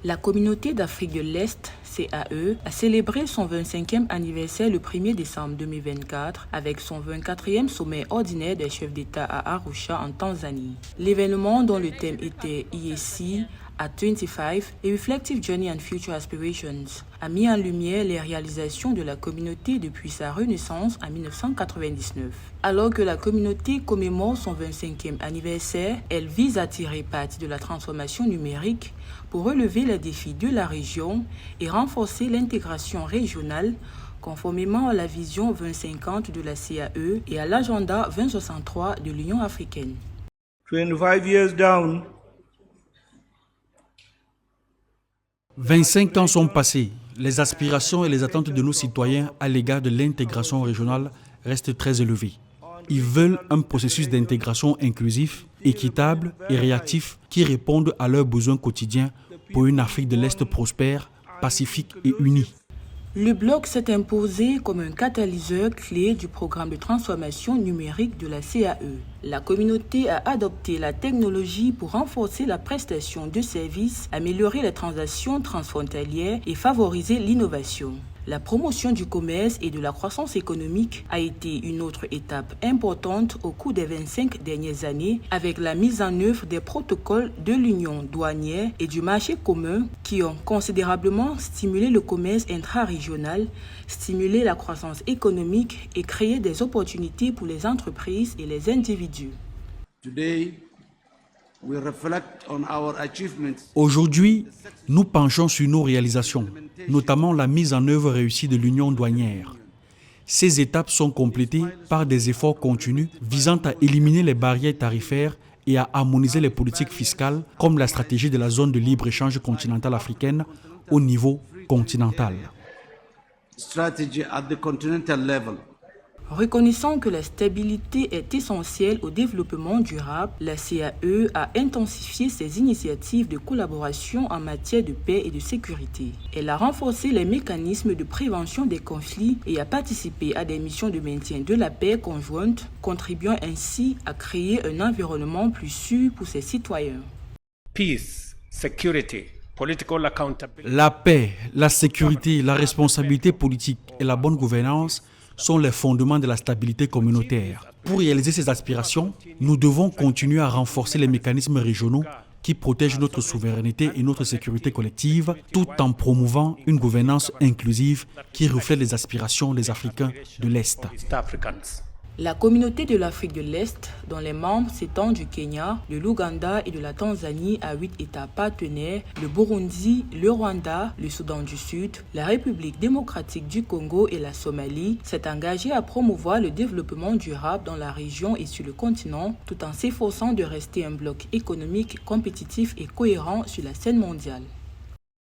La communauté d'Afrique de l'Est, CAE, a célébré son 25e anniversaire le 1er décembre 2024 avec son 24e sommet ordinaire des chefs d'État à Arusha en Tanzanie. L'événement, dont le thème était EAC at 25 et Reflective Journey and Future Aspirations, a mis en lumière les réalisations de la communauté depuis sa renaissance en 1999. Alors que la communauté commémore son 25e anniversaire, elle vise à tirer parti de la transformation numérique pour relever les défis de la région et renforcer l'intégration régionale conformément à la vision 2050 de la CAE et à l'agenda 2063 de l'Union africaine. 25 years down. 25 ans sont passés. Les aspirations et les attentes de nos citoyens à l'égard de l'intégration régionale restent très élevées. Ils veulent un processus d'intégration inclusif, équitable et réactif qui réponde à leurs besoins quotidiens pour une Afrique de l'Est prospère, pacifique et unie. Le bloc s'est imposé comme un catalyseur clé du programme de transformation numérique de la CAE. La communauté a adopté la technologie pour renforcer la prestation de services, améliorer les transactions transfrontalières et favoriser l'innovation. La promotion du commerce et de la croissance économique a été une autre étape importante au cours des 25 dernières années avec la mise en œuvre des protocoles de l'union douanière et du marché commun qui ont considérablement stimulé le commerce intra-régional, stimulé la croissance économique et créé des opportunités pour les entreprises et les individus. Aujourd'hui, nous penchons sur nos réalisations, notamment la mise en œuvre réussie de l'union douanière. Ces étapes sont complétées par des efforts continus visant à éliminer les barrières tarifaires et à harmoniser les politiques fiscales comme la stratégie de la zone de libre-échange continentale africaine au niveau continental. Reconnaissant que la stabilité est essentielle au développement durable, la CAE a intensifié ses initiatives de collaboration en matière de paix et de sécurité. Elle a renforcé les mécanismes de prévention des conflits et a participé à des missions de maintien de la paix conjointes, contribuant ainsi à créer un environnement plus sûr pour ses citoyens. Peace, security, political accountability. La paix, la sécurité, la responsabilité politique et la bonne gouvernance sont les fondements de la stabilité communautaire. Pour réaliser ces aspirations, nous devons continuer à renforcer les mécanismes régionaux qui protègent notre souveraineté et notre sécurité collective, tout en promouvant une gouvernance inclusive qui reflète les aspirations des Africains de l'Est. La communauté de l'Afrique de l'Est, dont les membres s'étendent du Kenya, de l'Ouganda et de la Tanzanie à 8 États partenaires, le Burundi, le Rwanda, le Soudan du Sud, la République démocratique du Congo et la Somalie, s'est engagée à promouvoir le développement durable dans la région et sur le continent, tout en s'efforçant de rester un bloc économique compétitif et cohérent sur la scène mondiale.